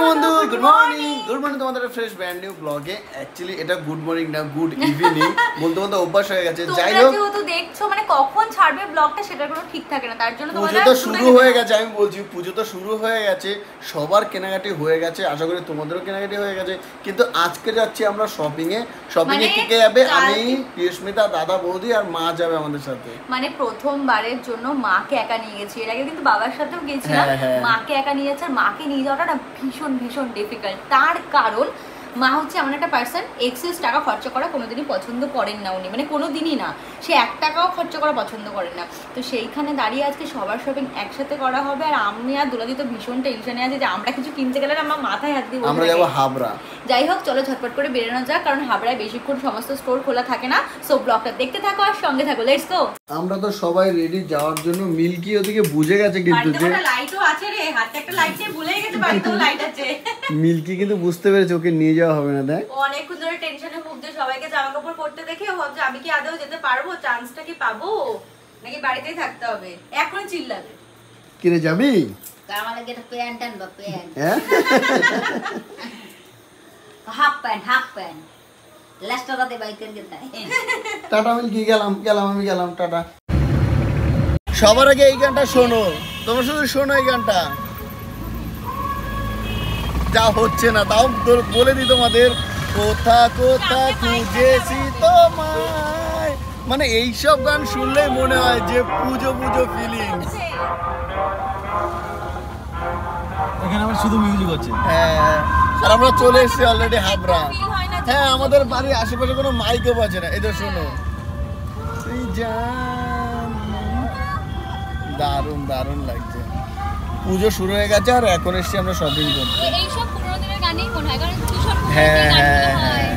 বন্ধু, good morning তোমাদের fresh brand new ব্লগে। অ্যাকচুয়ালি এটা গুড মর্নিং না, গুড ইভিনিং বলতে বলতে অভ্যাস হয়ে গেছে। যাই হোক, তোমরা যেহেতু দেখছো মানে কখন ছাড়বে ব্লগটা সেটার কোনো ঠিক থাকে না, তার জন্য পুজো তো শুরু হয়ে গেছে। আমি বলছি পুজো তো শুরু হয়ে গেছে, সবার কেনাকাটি হয়ে গেছে, আশা করি তোমাদেরও কেনাকাটি হয়ে গেছে। কিন্তু আজকে যাচ্ছি আমরা শপিং এ কে কে যাবে? আমি, প্রিয়স্মিতা, দাদা, বৌদি আর মা যাবে আমাদের সাথে। মানে প্রথমবারের জন্য মাকে একা নিয়ে গেছি। এর আগে কিন্তু বাবার সাথেও গেছিলাম, মাকে একা নিয়ে যাচ্ছে। আর মাকে নিয়ে যাওয়াটা না ভীষণ ভীষণ ডিফিকাল্ট। তার কারণ মা হচ্ছে এমন একটা পার্সন, এক্সেস টাকা খরচা করা কোনোদিনই পছন্দ করেন না উনি, মানে কোনোদিনই না, সে 1 টাকাও খরচা করা পছন্দ করেন না। তো সেইখানে দাঁড়িয়ে আজকে সবার শপিং একসাথে করা হবে। আর আমি আর দুলাদি তো ভীষণ টেনশনে আছে যে আমরা কিছু কিনতে গেলে আমার মাথায় হাত দিয়ে আমরা যাবো হাবড়া। যাই হোক, চলো ঝটপট করে বেরোনো যাক, কারণ হাবড়ায় বেশিক্ষণ সমস্ত স্টোর খোলা থাকে না। সো ব্লগটা দেখতে থাকো আর সঙ্গে থাকো, লেটস গো। আমরা তো সবাই রেডি যাওয়ার জন্য। মিল্কি ওদিকে বুঝে গেছে কিন্তু যে লাইটও আছে রে, হাতে একটা লাইট নিয়ে ভুলে গেছে, বাড়িতেও লাইট আছে। মিল্কি কিন্তু বুঝতে পেরেছে ওকে নিয়ে যাওয়া হবে না। দেখ অনেকক্ষণ ধরে টেনশনে ভুগছে, সবাইকে জামা কাপড় পরতে দেখে ও ভাবছে আমি কি আদৌ যেতে পারবো, চান্সটা কি পাবো নাকি বাড়িতেই থাকতে হবে। এখন চিল্লাবে কি রে, যাবি? আমার লাগে একটা প্যান্ট আনবা, প্যান্ট, হ্যাঁ হাফ প্যান্ট লাস্টটা রাতে বাইকের গেতা। টাটা মিল্কি, আমি গেলাম টাটা। সবার আগে এই গানটা শোনো, তোমরা শুধু শোনো এই গানটা। যা হচ্ছে না তাও বলে দিই তোমাদের, কোথা কোথা খুঁজেছি তোমায়। মানে এইসব গান শুনলেই মনে হয় যে পুজো পুজো ফিলিংস। এখানে আমার শুধু মিউজিক হচ্ছে। হ্যাঁ, আর আমরা চলে এসেছি অলরেডি হাবড়া। হ্যাঁ, আমাদের বাড়ির আশেপাশে কোনো মাইকও বাজে না। এই তো শোনো, দারুণ দারুণ লাগছে। পুজো শুরু হয়ে গেছে আর এখন এসছি আমরা শপিং করতে। এইসব পুরোনো দিনের গানই মনে হয়, কারণ কিশোর হ্যাঁ হ্যাঁ,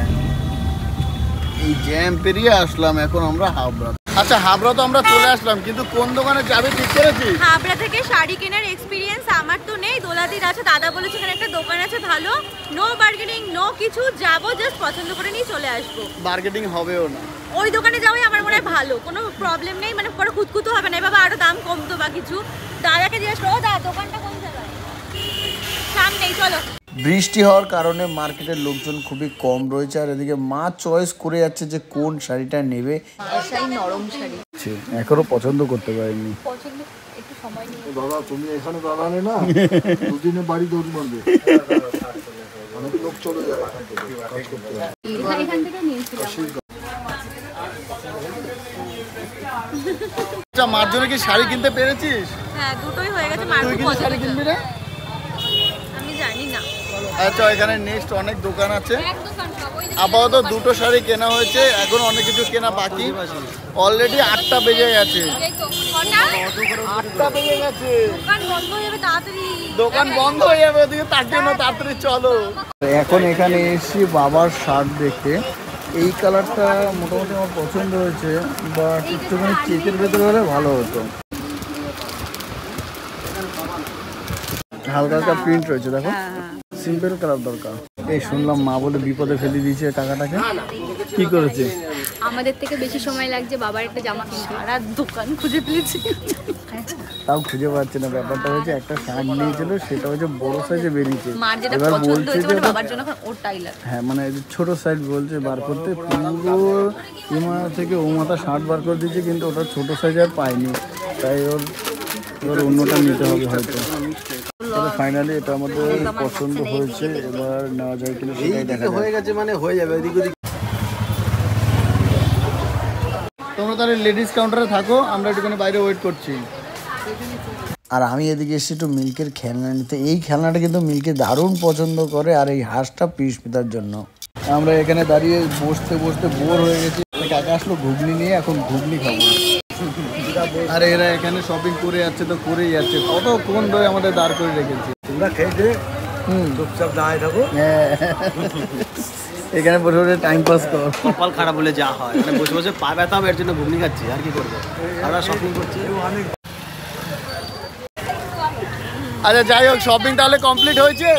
এই জ্যাম পেরিয়ে আসলাম এখন আমরা হাবড়া। আচ্ছা, হাবড়া তো আমরা চলে আসলাম, কিন্তু কোন দোকানে যাবে ঠিক করেছি? হাবড়া থেকে শাড়ি কেনার এক্সপিরিয়েন্স আমার তো নেই, দোলাদির আছে। দাদা বলেছে এখানে একটা দোকান আছে ভালো, নো বার্গেনিং নো কিছু, যাবো জাস্ট পছন্দ করে নিয়ে চলে আসবো। মার্কেটিং হবেও না, ওই দোকানে যাওয়াই আমার মনে হয় ভালো, কোনো প্রবলেম নেই, মানে পরে খুঁতখুতো হবে না। বাবা আরো দাম কমতো বা কিছু, দাদাকে জিজ্ঞেস করো দাদা দোকানটা কোন জায়গায়, সামনেই, চলো। বৃষ্টি হওয়ার কারণে মার্কেটের লোকজন খুবই কম রয়েছে। আর এদিকে মা চয়েস করে যাচ্ছে যে কোন শাড়িটা নেবে। নরম শাড়ি এখনো পছন্দ করতে পারিনি। পছন্দ একটু সময় নিয়ে। বাবা তুমি এখানে দাঁড়ালে না, দুদিনে বাড়ি দৌড় মারবে, অনেক লোক চলে যাবে কাজ করতে। এখান থেকে নিয়েছিলাম। আচ্ছা, মার জন্য কি শাড়ি কিনতে পেরেছিস? হ্যাঁ, দুটোই হয়ে গেছে। মার তুই কি পছন্দ শাড়ি কিনবি না? আমি জানি না। আচ্ছা, এখানে নেক্সট অনেক দোকান আছে। এক দোকান সব ওই যে আপাতত দুটো শাড়ি কেনা হয়েছে, এখন অনেক কিছু কেনা বাকি। অলরেডি 8টা বেজে গেছে। এই তো কটা 8টা বেজে গেছে, দোকান বন্ধ হয়ে যাবে তাড়াতাড়ি। দোকান বন্ধ হয়ে যাবে, ওদিকে তার জন্য তাড়াতাড়ি চলো। এখন এখানে এসেছি বাবার শার্ট দেখতে। এই কালারটা মোটামুটি আমার পছন্দ হয়েছে, বাট একটুখানি চেকের ভেতরে হলে ভালো হতো। হালকা হালকা প্রিন্ট রয়েছে, দেখো সিম্পল কালার দরকার। এই শুনলাম মা বলে বিপদে ফেলে দিয়েছে টাকাটাকে। কি করেছে? আমাদের থেকে বেশি সময় লাগছে বাবার একটা জামা কিনতে, আর দোকান খুঁজে পেয়েছি, তাও খুঁজে পাচ্ছে না। ব্যাপারটা হচ্ছে একটা শার্ট নিয়েছিল, সেটা হচ্ছে বড় সাইজে বেরিয়েছে। মার যেটা এবার পছন্দ বলছে হয়েছে যে মানে বাবার জন্য এখন ওটাই লাগে। হ্যাঁ, মানে ছোট সাইজ বলছে বার করতে, পুরো ইমা থেকে ও মাথা শার্ট বার করে দিয়েছে, কিন্তু ওটা ছোট সাইজ আর পাইনি, তাই ওর অন্যটা নিতে হবে হয়তো। ফাইনালি এটা আমাদের পছন্দ হয়েছে, এবার নেওয়া যায় কিনা সেটাই দেখা যাক। হয়ে গেছে মানে হয়ে যাবে, এদিক ওদিক। তোমরা তাহলে লেডিস কাউন্টারে থাকো, আমরা একটুখানি বাইরে ওয়েট করছি। আর আমি এদিকে এসে একটু মিল্কের খেলনা নিতে। এই খেলনাটা কিন্তু মিল্কে দারুণ পছন্দ করে, আর এই হাঁসটা পিসমিতার জন্য। আমরা এখানে দাঁড়িয়ে বসতে বসতে বোর হয়ে গেছি। কাকা আসলো ঘুগনি নিয়ে, এখন ঘুগনি খাবো। আর এরা এখানে শপিং করে যাচ্ছে তো করেই যাচ্ছে, কতক্ষণ ধরে আমাদের দাঁড় করে রেখেছে। তোমরা খেয়েছে চুপচাপ দাঁড়ায় থাকো। হ্যাঁ, এখানে বসে বসে টাইম পাস কর। কপাল খারাপ বলে যা হয়, মানে বসে বসে পা ব্যথা হবে, এর জন্য ঘুগনি খাচ্ছি, আর কি করবো। আমরা শপিং করছি। আচ্ছা, যাই হোক, শপিং তাহলে কমপ্লিট হয়েছে।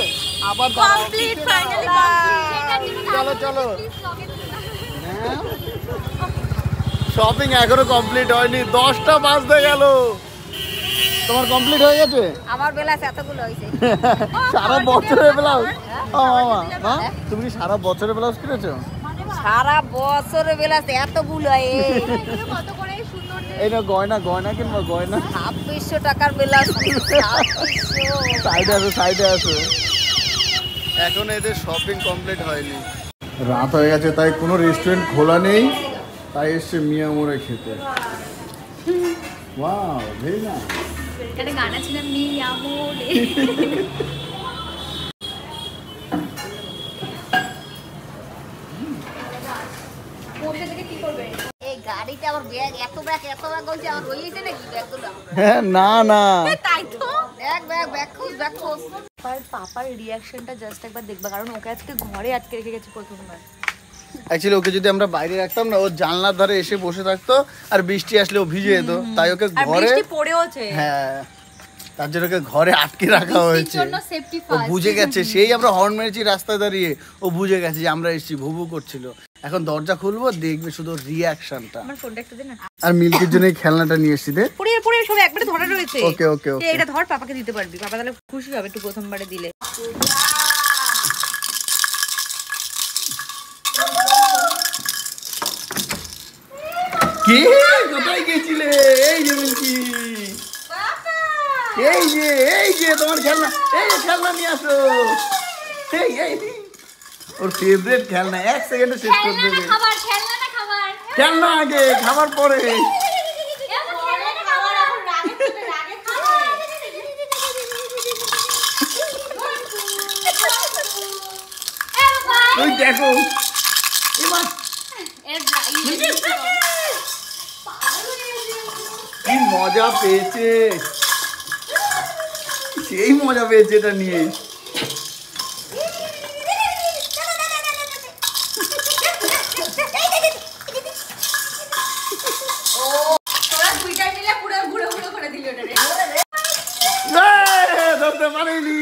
আবার কমপ্লিট, ফাইনালি কমপ্লিট। চলো চলো, শপিং এখনো কমপ্লিট হয়নি, 10টা বাজতে গেল। তোমার কমপ্লিট হয়ে গেছে? আমার ব্লাউজ এতগুলো হয়েছে। সারা বছরের ব্লাউজ? ও মামা, মা তুমি কি সারা বছরের ব্লাউজ কিনেছো? সারা বছরের ব্লাউজ এতগুলো কত করে সুন্দর এই না গয়না গয়না কিনবো গয়না। 2600 টাকার ব্লাউজ। 2600। সাইডে আসো। এখন এদের শপিং কমপ্লিট হয়নি, রাত হয়ে গেছে, তাই কোনো রেস্টুরেন্ট খোলা নেই, তাই এসছে মিয়া মোড়ে খেতে। Wow very nice. একটা গান ছিল মিয়া মোড়ে। কোথা থেকে কি করবে? এই গাড়িতে আমার ব্যাগ এত ব্যাগ বলছে আমার রয়েছে নাকি ব্যাগগুলো? হ্যাঁ না না তাই তো ব্যাগ খোঁজ। পাপার রিয়াকশনটা জাস্ট একবার দেখবা, কারণ ওকে আজকে ঘরে আটকে রেখে গেছে প্রথমবার। অ্যাকচুয়ালি ওকে যদি আমরা বাইরে রাখতাম না, ও জানলার ধারে এসে বসে থাকতো, আর বৃষ্টি আসলে ও ভিজে যেত, তাই ওকে আর ঘরে, বৃষ্টি পড়েওছে। হ্যাঁ তার জন্য ওকে ঘরে আটকে রাখা হয়েছে। জন্য সেফটি ও ফার্স্ট। বুঝে গেছে, সেই আমরা হর্ন মেরেছি রাস্তায় দাঁড়িয়ে, ও বুঝে গেছে যে আমরা এসেছি, ভুবু করছিল। এখন দরজা খুলবো, দেখবে শুধু রিয়াকশনটা। আমার ফোনটা একটু দে না। আর মিল্কির জন্য এই খেলনাটা নিয়ে এসেছি দে। পড়ে সব একবারে ধরা রয়েছে। ওকে ওকে ওকে। এটা ধর, পাপাকে দিতে পারবি, পাপা তাহলে খুশি হবে একটু প্রথমবারে দিলে। কে কোথায় গেছিলে? এই যে মিল্কি, এই যে তোমার খেলনা, এই খেলনা নিয়ে আসো। এই ওর ফেভারিট খেলনা, 1 সেকেন্ডে শেষ করে দেবে। খেলনা আগে, খাবার পরে। তুই দেখো এবার কি মজা পেয়েছে, সেই মজা পেয়েছে এটা নিয়ে। ধরতে পারিনি।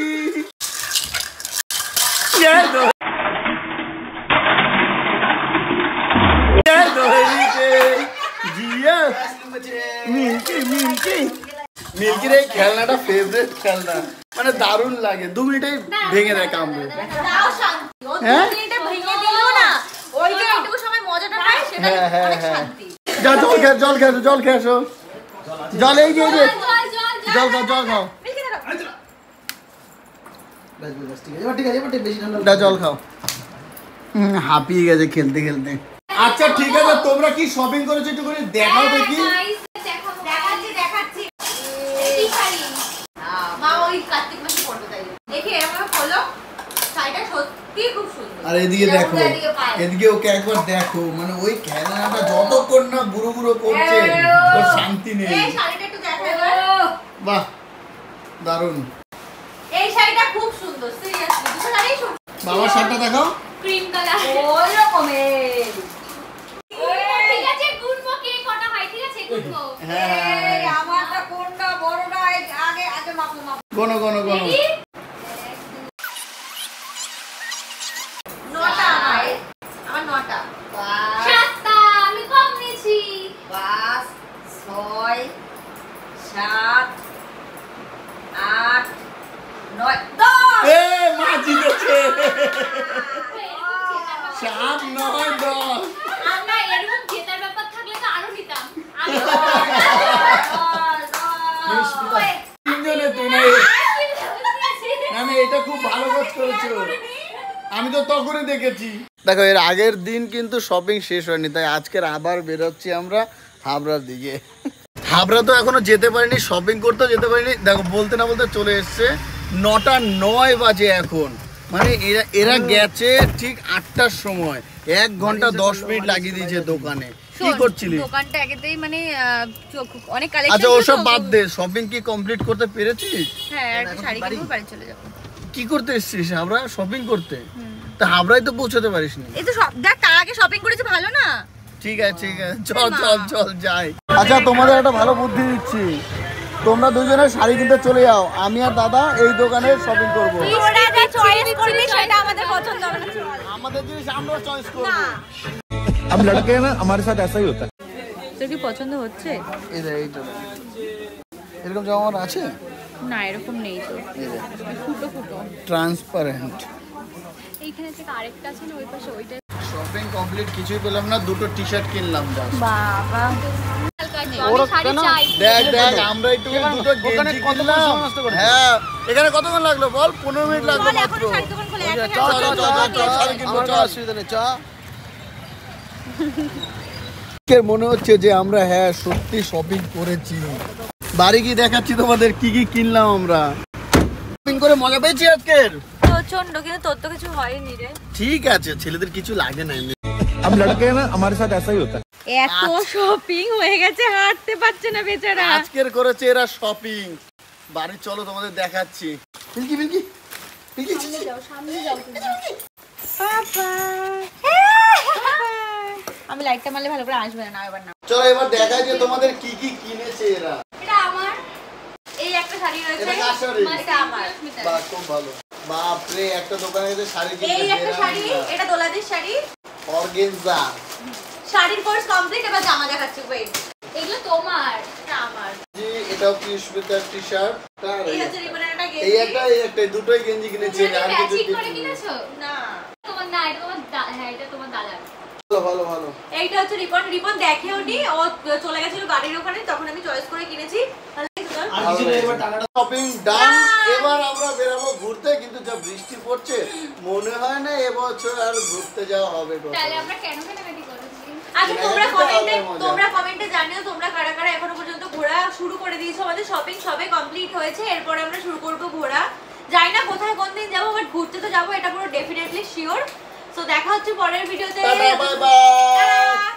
মিল্কির এই খেলনাটা ফেভারিট খেলনা, মানে দারুণ লাগে, 2 মিনিটেই ভেঙে দেয় কামড়ে। হ্যাঁ যা জল খেয়ে আসো। জল এই যে জল খাও। জল খাও। হাঁপিয়ে গেছে খেলতে খেলতে। আচ্ছা ঠিক আছে, তোমরা কি শপিং করেছো একটু করে দেখাও দেখি। আর এদিকে দেখো, এদিকে ওকে একবার দেখো, মানে ওই খেলনাটা যতক্ষণ না বুড়ো করছে ওর শান্তি নেই। বাহ দারুন, এই শাড়িটা খুব সুন্দর, সিরিয়াসলি দুটো শাড়ি সুন্দর। বাবার শাড়িটা দেখাও, ক্রিম কালার ওই রকমের। ঠিক আছে গুনবো কে কটা হয়, ঠিক আছে গুনবো। হ্যাঁ আমারটা কোনটা বড়টা আগে মাপো। গোনো 9টা হয়, আমার 9টা। 7টা আমি কম নিয়েছি। 5 6 7 8 9 10। এ মা জিতেছে। 7 9 10। আমরা এরকম জেতার ব্যাপার থাকলে তো আরো নিতাম। তিনজনে তুই না, এটা খুব ভালো কাজ করেছো, আমি তো তখনই দেখেছি। দেখো এর আগের দিন কিন্তু শপিং শেষ হয়নি, তাই আজকের আবার বেরোচ্ছি আমরা হাবড়ার দিকে। হাবড়া তো এখনো যেতে পারিনি, শপিং করতেও যেতে পারিনি। দেখো বলতে না বলতে চলে এসছে, 9টা 9 বাজে এখন, মানে এরা গেছে ঠিক 8টার সময়, 1 ঘন্টা 10 মিনিট লাগিয়ে দিয়েছে দোকানে। কি করছিলি? দোকানটা আগেতেই মানে অনেক কালেকশন। আচ্ছা ওসব বাদ দে, শপিং কি কমপ্লিট করতে পেরেছিস? হ্যাঁ একটা শাড়ি কিনবো, বাড়ি চলে যাবো। কি করতে এসেছিস হাবড়া? শপিং করতে? তা হাবড়ায় তো পৌঁছাতে পারিসনি। এই তো দেখ তার আগে শপিং করেছে, ভালো না? ঠিক আছে চল যাই। আচ্ছা তোমাদের একটা ভালো বুদ্ধি দিচ্ছি, তোমরা দুজনে শাড়ি কিনতে চলে যাও, আমি আর দাদা এই দোকানে শপিং করবো। তোরা যা চয়েস করবি সেটা আমাদের পছন্দ হবে না। আমাদের জিনিস আমরা চয়েস করবো। अब लड़के हैं ना, हमारे साथ ऐसा ही होता है। তোর কি পছন্দ হচ্ছে? এরকম জামা আমার আছে না এরকম নেই তো, ফুটো ফুটো ট্রান্সপারেন্ট। এইখানে থেকে আরেকটা আছে না ওই পাশে, ওইটা। শপিং কমপ্লিট, কিছুই পেলাম না, দুটো টি শার্ট কিনলাম জাস্ট। বাবা দেখ দেখ আমরা একটু দুটো গেঞ্জি কিনলাম। হ্যাঁ এখানে কতক্ষণ লাগলো বল? 15 মিনিট লাগলো মাত্র। মনে হচ্ছে যে আমরা হ্যাঁ সত্যি শপিং করেছি। বাড়ি গিয়ে দেখাচ্ছি তোমাদের কি কি কিনলাম আমরা। শপিং করে মজা পেয়েছি আজকের প্রচন্ড, কিন্তু তোর তো কিছু হয়নি রে। ঠিক আছে, ছেলেদের কিছু লাগে না এমনি। हम लड़के हैं ना, हमारे साथ ऐसा ही होता है। এত শপিং হয়ে গেছে, হাঁটতে পারছে না বেচারা। আজকের করেছে এরা শপিং। বাড়ি চলো তোমাদের দেখাচ্ছি। মিল্কি মিল্কি মিল্কি সামনে যাও তুমি। আমি লাইটটা মারলে ভালো করে আসবে না, এবার না। চলো এবার দেখাই যে তোমাদের কি কি কিনেছে এরা। এটা আমার, এই একটা শাড়ি রয়েছে, এটা কার শাড়ি? এটা আমার। বাহ খুব ভালো। বাপ রে, একটা দোকানে যে শাড়ি কিনতে এই একটা শাড়ি, এটা দোলাদির শাড়ি, অর্গানজা। শাড়ির কোর্স কমপ্লিট, এবার জামা দেখাচ্ছি। ওয়েট, এগুলো তোমার, এটা আমার। জি এটাও পিউসমিতার টি-শার্ট। এই হচ্ছে রিবনের একটা গেঞ্জি। এই একটা দুটোই গেঞ্জি কিনেছি। আর কিছু কিনেছো? না তোমার, না এটা তোমার, হ্যাঁ এটা তোমার দাদার। ভালো ভালো ভালো। এইটা হচ্ছে রিবন, রিবন দেখেও নি, ও চলে গেছিল গাড়ির ওখানে, তখন আমি চয়েস করে কিনেছি। শপিং ডান। এবার আমরা বেরাবো ঘুরতে, কিন্তু যা বৃষ্টি পড়ছে মনে হয় না এবছর আর ঘুরতে যাওয়া হবে। তাহলে আমরা কেন কেনাকাটি করেছি? আচ্ছা তোমরা কমেন্টে জানিও তোমরা কারা কারা এখনো পর্যন্ত ঘোরা শুরু করে দিয়েছো। আমাদের শপিং সবে কমপ্লিট হয়েছে, এরপর আমরা শুরু করব ঘোরা। যাই না কোথায় কোন দিন যাবো, বাট ঘুরতে তো যাবো, এটা পুরো ডেফিনেটলি শিওর। সো দেখা হচ্ছে পরের ভিডিওতে। Bye bye.